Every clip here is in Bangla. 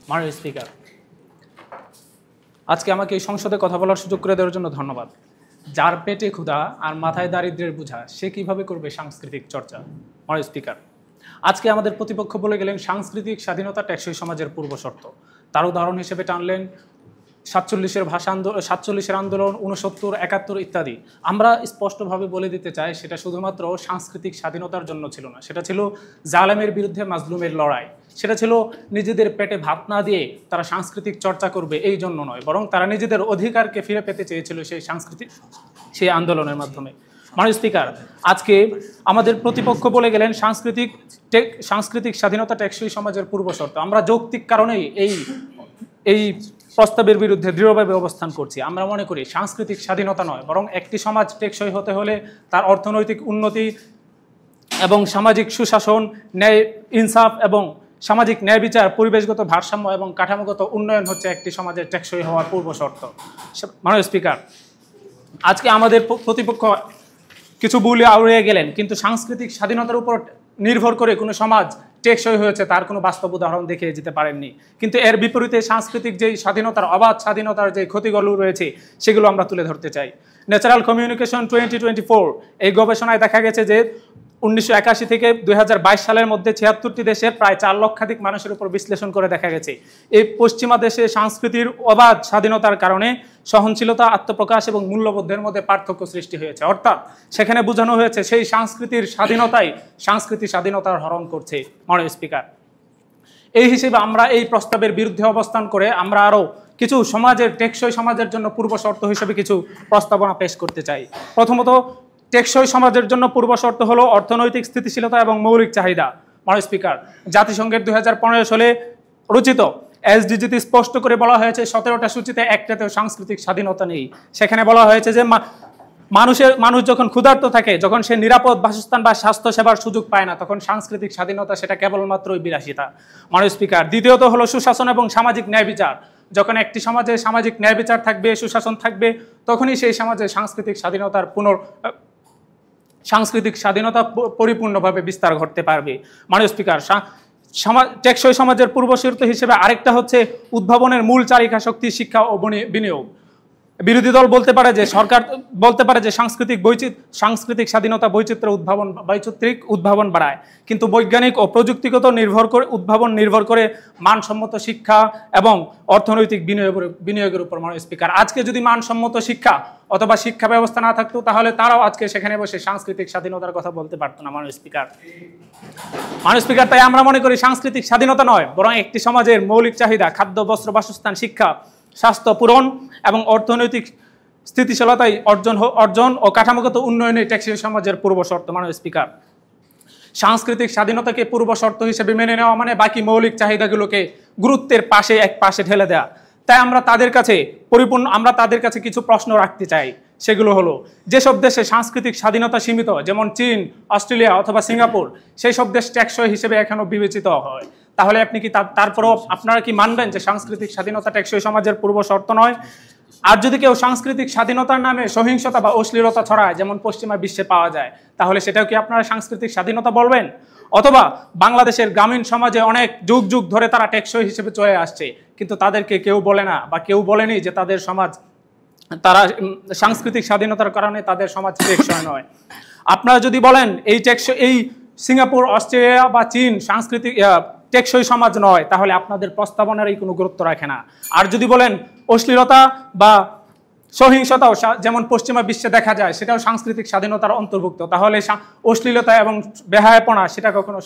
মাননীয় স্পিকার, আজকে আমাকে এই সংসদে কথা বলার সুযোগ করে দেওয়ার জন্য ধন্যবাদ। যার পেটে ক্ষুধা আর মাথায় দারিদ্র্যের বোঝা সে কিভাবে করবে সাংস্কৃতিক চর্চা? মাননীয় স্পিকার, আজকে আমাদের প্রতিপক্ষ বলে গেলেন সাংস্কৃতিক স্বাধীনতা টেকসই সমাজের পূর্বশর্ত। তার উদাহরণ হিসেবে টানলেন 47-এর ভাষা আন্দোলন, 47-এর আন্দোলন, 69, 71 ইত্যাদি। আমরা স্পষ্টভাবে বলে দিতে চাই সেটা শুধুমাত্র সাংস্কৃতিক স্বাধীনতার জন্য ছিল না, সেটা ছিল জালেমের বিরুদ্ধে মাজলুমের লড়াই। সেটা ছিল নিজেদের পেটে ভাত না দিয়ে তারা সাংস্কৃতিক চর্চা করবে এই জন্য নয়, বরং তারা নিজেদের অধিকারকে ফিরে পেতে চেয়েছিল সেই আন্দোলনের মাধ্যমে। মাননীয় স্পিকার, আজকে আমাদের প্রতিপক্ষ বলে গেলেন সাংস্কৃতিক স্বাধীনতা টেকসই সমাজের পূর্বশর্ত। আমরা যৌক্তিক কারণেই এই প্রস্তাবের বিরুদ্ধে দৃঢ়ভাবে অবস্থান করছি। আমরা মনে করি সাংস্কৃতিক স্বাধীনতা নয়, বরং একটি সমাজ টেকসই হতে হলে তার অর্থনৈতিক উন্নতি এবং সামাজিক সুশাসন, ন্যায় ইনসাফ এবং সামাজিক ন্যায় বিচার, পরিবেশগত ভারসাম্য এবং কাঠামোগত উন্নয়ন হচ্ছে একটি সমাজের টেকসই হওয়ার পূর্বশর্ত। মাননীয় স্পিকার, আজকে আমাদের প্রতিপক্ষ কিছু বলে আউড়িয়ে গেলেন, কিন্তু সাংস্কৃতিক স্বাধীনতার উপর নির্ভর করে কোনো সমাজ টেকসই হয়েছে তার কোনো বাস্তব উদাহরণ দেখিয়ে যেতে পারেননি। কিন্তু এর বিপরীতে সাংস্কৃতিক যেই স্বাধীনতার, অবাধ স্বাধীনতার যে ক্ষতিগুলো রয়েছে সেগুলো আমরা তুলে ধরতে চাই। ন্যাচারাল কমিউনিকেশন 2024 এই গবেষণায় দেখা গেছে যে 1981 থেকে 2022 সালের মধ্যে 76টি দেশের প্রায় 4 লক্ষাধিক মানুষের উপর বিশ্লেষণ করে দেখা গেছে এই পশ্চিমা দেশে সংস্কৃতির অবাধ স্বাধীনতার কারণে সহনশীলতা, আত্মপ্রকাশ এবং মূল্যবোধের মধ্যে পার্থক্য সৃষ্টি হয়েছে। অর্থাৎ সেখানে বোঝানো হয়েছে সেই সংস্কৃতির স্বাধীনতাই সাংস্কৃতিক স্বাধীনতার হরণ করছে। মাননীয় স্পিকার, এই হিসেবে আমরা এই প্রস্তাবের বিরুদ্ধে অবস্থান করে আমরা আরও কিছু সমাজের টেকসই সমাজের জন্য পূর্বশর্ত হিসেবে কিছু প্রস্তাবনা পেশ করতে চাই। প্রথমত, টেকসই সমাজের জন্য পূর্বশর্ত হলো অর্থনৈতিক স্থিতিশীলতা এবং মৌলিক চাহিদা। মাননীয় স্পিকার, জাতিসংঘের 2015 সালে রচিত এসডিজিতে স্পষ্ট করে বলা হয়েছে 17টা সূচিতে একটাতেও সাংস্কৃতিক স্বাধীনতা নেই। সেখানে বলা হয়েছে যে মানুষ যখন ক্ষুধার্ত থাকে, যখন সে নিরাপদ বাসস্থান বা স্বাস্থ্য সেবার সুযোগ পায় না, তখন সাংস্কৃতিক স্বাধীনতা সেটা কেবলমাত্রই বিলাসিতা। মাননীয় স্পিকার, দ্বিতীয়ত হলো সুশাসন এবং সামাজিক ন্যায় বিচার। যখন একটি সমাজে সামাজিক ন্যায় বিচার থাকবে, সুশাসন থাকবে, তখনই সেই সমাজে সাংস্কৃতিক স্বাধীনতা পরিপূর্ণভাবে বিস্তার ঘটতে পারবে। মাননীয় স্পিকার, টেকসই সমাজের পূর্বশর্ত হিসেবে আরেকটা হচ্ছে উদ্ভাবনের মূল চালিকা শক্তি শিক্ষা ও বিনিয়োগ। বিরোধী দল বলতে পারে যে, সরকার বলতে পারে যে সাংস্কৃতিক স্বাধীনতা বৈচিত্রিক উদ্ভাবন বাড়ায়, কিন্তু বৈজ্ঞানিক ও প্রযুক্তিগত উদ্ভাবন নির্ভর করে মানসম্মত শিক্ষা এবং অর্থনৈতিক বিনিয়োগের উপর। মাননীয় স্পিকার, আজকে যদি মানসম্মত শিক্ষা অথবা শিক্ষা ব্যবস্থা না থাকতো তাহলে তারাও আজকে সেখানে বসে সাংস্কৃতিক স্বাধীনতার কথা বলতে পারতো না। মাননীয় স্পিকার, তাই আমরা মনে করি সাংস্কৃতিক স্বাধীনতা নয়, বরং একটি সমাজের মৌলিক চাহিদা খাদ্য, বস্ত্র, বাসস্থান, শিক্ষা, স্বাস্থ্য পূরণ এবং অর্থনৈতিক স্থিতিশীলতাই অর্জন ও কাঠামোগত উন্নয়নে টেকসই সমাজের পূর্বশর্ত। মাননীয় স্পিকার, সাংস্কৃতিক স্বাধীনতাকে পূর্বশর্ত হিসেবে মেনে নেওয়া মানে বাকি মৌলিক চাহিদাগুলোকে গুরুত্বের এক পাশে ঠেলে দেওয়া। তাই আমরা তাদের কাছে কিছু প্রশ্ন রাখতে চাই। সেগুলো হলো, যেসব দেশে সাংস্কৃতিক স্বাধীনতা সীমিত, যেমন চীন, অস্ট্রেলিয়া অথবা সিঙ্গাপুর, সেই সব দেশ টেকসই হিসেবে এখনো বিবেচিত হয়, তাহলে আপনি কি তারপরও আপনারা কি মানবেন যে সাংস্কৃতিক স্বাধীনতা টেকসই সমাজের পূর্বশর্ত নয়? আর যদি কেউ সাংস্কৃতিক স্বাধীনতার নামে সহিংসতা বা অশ্লীলতা ছড়ায়, যেমন পশ্চিমা বিশ্বে পাওয়া যায়, তাহলে সেটাও কি আপনারা সাংস্কৃতিক স্বাধীনতা বলবেন? অথবা বাংলাদেশের গ্রামীণ সমাজে অনেক যুগ যুগ ধরে তারা টেকসই হিসেবে চলে আসছে, কিন্তু তাদেরকে কেউ বলে না বা কেউ বলেনি যে তারা সাংস্কৃতিক স্বাধীনতার কারণে তাদের সমাজ টেকসই নয়। আপনারা যদি বলেন এই সিঙ্গাপুর, অস্ট্রেলিয়া বা চীন টেকসই সমাজ নয়, তাহলে আপনাদের প্রস্তাবনারই কোনো গুরুত্ব রাখে না। আর যদি বলেন অশ্লীলতা বা সহিংসতাও যেমন পশ্চিমা বিশ্বে দেখা যায়, সেটাও সাংস্কৃতিক স্বাধীনতার অন্তর্ভুক্ত, তাহলে অশ্লীলতা এবং বেহায়াপনা সেটা কখনো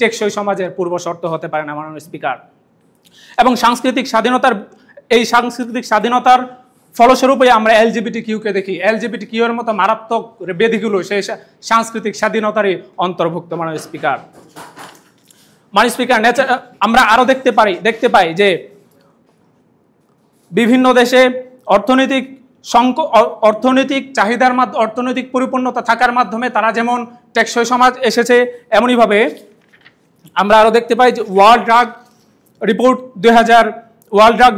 টেকসই সমাজের পূর্বশর্ত হতে পারে না। মাননীয় স্পিকার, এবং সাংস্কৃতিক স্বাধীনতার ফলস্বরূপই আমরা LGBTQ-কে দেখি। LGBTQ-এর মতো মারাত্মক ব্যাধিগুলো সেই সাংস্কৃতিক স্বাধীনতারই অন্তর্ভুক্ত। মাননীয় স্পিকার, আমরা আরো দেখতে পাই যে বিভিন্ন দেশে অর্থনৈতিক চাহিদার অর্থনৈতিক পরিপূর্ণতা থাকার মাধ্যমে তারা যেমন টেকসই সমাজ এসেছে, এমনইভাবে আমরা আরো দেখতে পাই যে ওয়ার্ল্ড ড্রাগ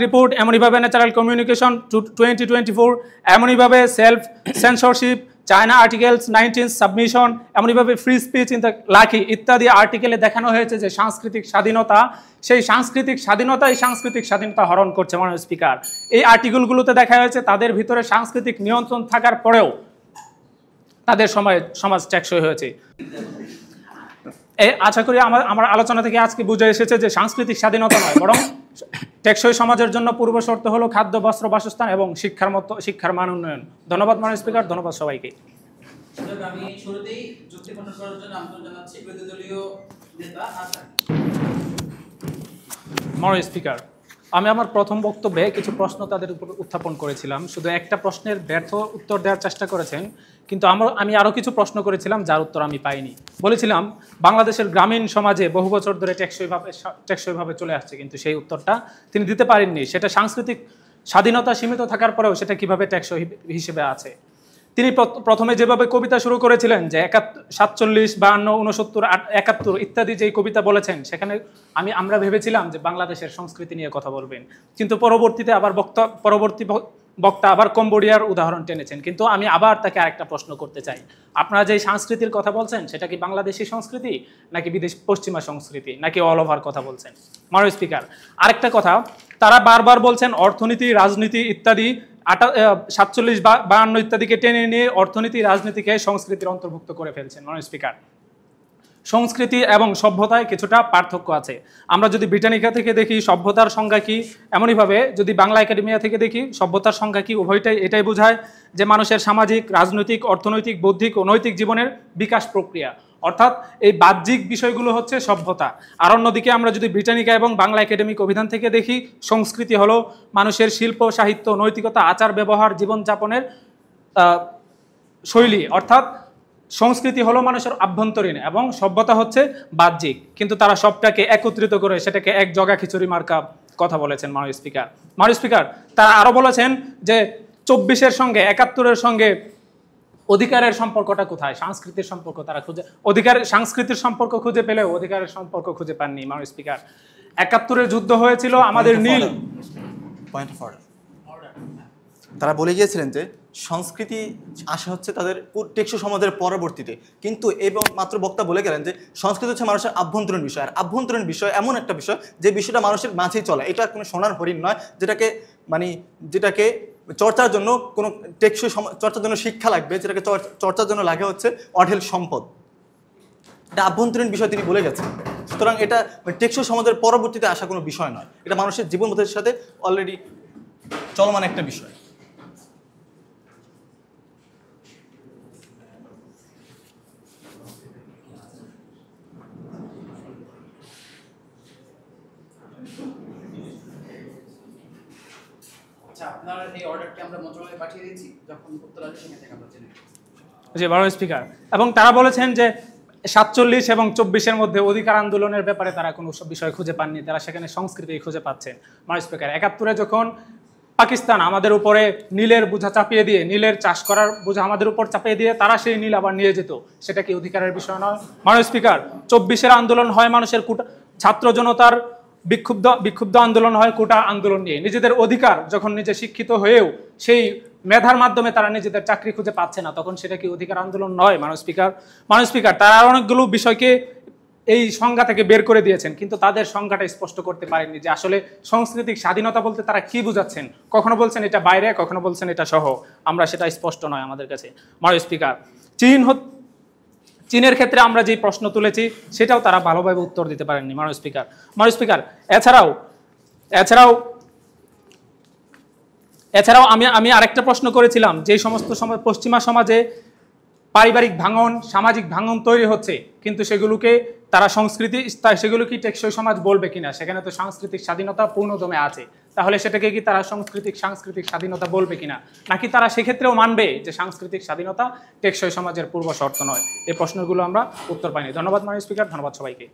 রিপোর্ট, এমনইভাবে ন্যাচারাল কমিউনিকেশন 2024, এমনইভাবে self censorship, China articles 19 submission, এমনইভাবে free speech in the lucky ইত্যাদি আর্টিকেলে দেখানো হয়েছে যে সাংস্কৃতিক স্বাধীনতা, সেই সাংস্কৃতিক স্বাধীনতা হরণ করছে মাননীয় স্পিকার। এই আর্টিকেলগুলোতে দেখা হয়েছে তাদের ভিতরে সাংস্কৃতিক নিয়ন্ত্রণ থাকার পরেও তাদের সমাজ টেকসই হয়েছে। আশা করি আমার আলোচনা থেকে আজকে বুঝে এসেছে যে সাংস্কৃতিক স্বাধীনতা নয়, বরং টেকসই সমাজের জন্য পূর্ব শর্ত হলো খাদ্য, বস্ত্র, বাসস্থান এবং শিক্ষার মান উন্নয়ন। ধন্যবাদ মাননীয় স্পিকার, ধন্যবাদ সবাইকে। আমি শুরুতেই যুক্তি প্রকাশ করার জন্য আমন্ত্রণ জানাচ্ছি বিরোধী দলীয় নেতা আসাদ। মাননীয় স্পিকার, আমি আমার প্রথম বক্তব্যে কিছু প্রশ্ন তাদের উপর উত্থাপন করেছিলাম, শুধু একটা প্রশ্নের ব্যর্থ উত্তর দেওয়ার চেষ্টা করেছেন, কিন্তু আমি আরও কিছু প্রশ্ন করেছিলাম যার উত্তর আমি পাইনি। বলেছিলাম বাংলাদেশের গ্রামীণ সমাজে বহু বছর ধরে টেকসইভাবে চলে আসছে, কিন্তু সেই উত্তরটা তিনি দিতে পারেননি। সেটা সাংস্কৃতিক স্বাধীনতা সীমিত থাকার পরেও সেটা কিভাবে টেকসই হিসেবে আছে। তিনি প্রথমে যেভাবে কবিতা শুরু করেছিলেন যে 47, 52, 69, 71 ইত্যাদি যেই কবিতা বলেছেন, সেখানে আমরা ভেবেছিলাম যে বাংলাদেশের সংস্কৃতি নিয়ে কথা বলবেন, কিন্তু পরবর্তী বক্তা আবার কম্বোডিয়ার উদাহরণ টেনেছেন। কিন্তু আমি আবার তাকে আরেকটা প্রশ্ন করতে চাই, আপনারা যে সংস্কৃতির কথা বলছেন সেটা কি বাংলাদেশি সংস্কৃতি নাকি পশ্চিমা সংস্কৃতি নাকি অল ওভার কথা বলছেন? মাননীয় স্পিকার, আরেকটা কথা, তারা বারবার বলছেন অর্থনীতি, রাজনীতি ইত্যাদি 47, 52 ইত্যাদিকে টেনে নিয়ে অর্থনীতি, রাজনীতিকে সংস্কৃতির অন্তর্ভুক্ত করে ফেলছেন। মাননীয় স্পিকার, সংস্কৃতি এবং সভ্যতায় কিছুটা পার্থক্য আছে। আমরা যদি ব্রিটানিকা থেকে দেখি সভ্যতার সংজ্ঞা কি, এমনইভাবে যদি বাংলা একাডেমিয়া থেকে দেখি সভ্যতার সংজ্ঞা কি, উভয়টাই এটাই বোঝায় যে মানুষের সামাজিক, রাজনৈতিক, অর্থনৈতিক, বৌদ্ধিক ও নৈতিক জীবনের বিকাশ প্রক্রিয়া, অর্থাৎ এই বাহ্যিক বিষয়গুলো হচ্ছে সভ্যতা। আর অন্যদিকে আমরা যদি ব্রিটানিকা এবং বাংলা একাডেমিক অভিধান থেকে দেখি, সংস্কৃতি হলো মানুষের শিল্প, সাহিত্য, নৈতিকতা, আচার ব্যবহার, জীবনযাপনের শৈলী, অর্থাৎ সংস্কৃতি হলো মানুষের আভ্যন্তরীণ এবং সভ্যতা হচ্ছে বাহ্যিক। কিন্তু তারা সবটাকে একত্রিত করে সেটাকে এক জগা খিচুড়ি মার্কা কথা বলেছেন। মাননীয় স্পিকার, তারা আরো বলেছেন যে 24-এর সঙ্গে 71-এর সঙ্গে অধিকারের সম্পর্কটা কোথায়, সংস্কৃতির সম্পর্ক তারা সংস্কৃতির সম্পর্ক খুঁজে পেলেও অধিকারের সম্পর্ক খুঁজে পাননি। মাননীয় স্পিকার, 71-এর যুদ্ধ হয়েছিল আমাদের নীল পয়েন্ট অফ অর্ডার। তারা বলে গিয়েছিলেন যে সংস্কৃতি আসা হচ্ছে তাদের টেকসই সমাজের পরবর্তীতে, কিন্তু এবং মাত্র বক্তা বলে গেলেন যে সংস্কৃতি হচ্ছে মানুষের আভ্যন্তরীণ বিষয়। আর আভ্যন্তরীণ বিষয় এমন একটা বিষয় যে বিষয়টা মানুষের মাঝেই চলে, এটা কোনো সোনার হরিণ নয় যেটাকে চর্চার জন্য কোনো টেকসই চর্চার জন্য শিক্ষা লাগবে, যেটাকে চর্চার জন্য লাগে হচ্ছে অঢেল সম্পদ। এটা আভ্যন্তরীণ বিষয় তিনি বলে গেছেন। সুতরাং এটা টেকসই সমাজের পরবর্তীতে আসা কোনো বিষয় নয়, এটা মানুষের জীবনবোধের সাথে অলরেডি চলমান একটা বিষয়। আপনার এই অর্ডারটি আমরা মন্ত্রণালয়ে পাঠিয়ে দিয়েছি, যখন উত্তর আসবে সেখান থেকে আমরা জেনে নেব। জি মাননীয় স্পিকার, এবং তারা বলেছেন যে 47 এবং 24-এর মধ্যে অধিকার আন্দোলনের ব্যাপারে তারা কোনো বিষয় খুঁজে পাননি, তারা সেখানে সংস্কৃতি খুঁজে পাচ্ছেন। মাননীয় স্পিকার, 71-এ যখন পাকিস্তান আমাদের উপরে নীলের বোঝা চাপিয়ে দিয়ে, নীলের চাষ করার বোঝা আমাদের উপর চাপিয়ে দিয়ে তারা সেই নীল আবার নিয়ে যেত, সেটা কি অধিকারের বিষয় নয়? মাননীয় স্পিকার, 24-এর আন্দোলন হয় মানুষের ছাত্র জনতার বিক্ষুব্ধ আন্দোলন হয় কোটা আন্দোলন নিয়ে। নিজেদের অধিকার যখন নিজে শিক্ষিত হয়েও সেই মেধার মাধ্যমে তারা নিজেদের চাকরি খুঁজে পাচ্ছে না, তখন সেটা কি অধিকার আন্দোলন নয়? মাননীয় স্পিকার, তারা অনেকগুলো বিষয়কে এই সংজ্ঞা থেকে বের করে দিয়েছেন, কিন্তু তাদের সংজ্ঞাটা স্পষ্ট করতে পারেননি যে আসলে সাংস্কৃতিক স্বাধীনতা বলতে তারা কি বুঝাচ্ছেন। কখনো বলছেন এটা বাইরে, কখনো বলছেন এটা সহ, আমরা সেটা স্পষ্ট নয় আমাদের কাছে। মাননীয় স্পিকার, চীনের ক্ষেত্রে আমরা যে প্রশ্ন তুলেছি সেটাও তারা ভালোভাবে উত্তর দিতে পারেননি। মাননীয় স্পিকার, এছাড়াও আমি আরেকটা প্রশ্ন করেছিলাম, যে সমস্ত পশ্চিমা সমাজে পারিবারিক ভাঙন, সামাজিক ভাঙন তৈরি হচ্ছে, কিন্তু সেগুলোকে তারা সেগুলো কি টেকসই সমাজ বলবে কিনা, সেখানে তো সাংস্কৃতিক স্বাধীনতা পূর্ণদমে আছে, তাহলে সেটাকে কি তারা সাংস্কৃতিক স্বাধীনতা বলবে কিনা, নাকি তারা সেক্ষেত্রেও মানবে যে সাংস্কৃতিক স্বাধীনতা টেকসই সমাজের পূর্ব শর্ত নয়? এই প্রশ্নগুলো আমরা উত্তর পাইনি। ধন্যবাদ মাননীয় স্পিকার, ধন্যবাদ সবাইকে।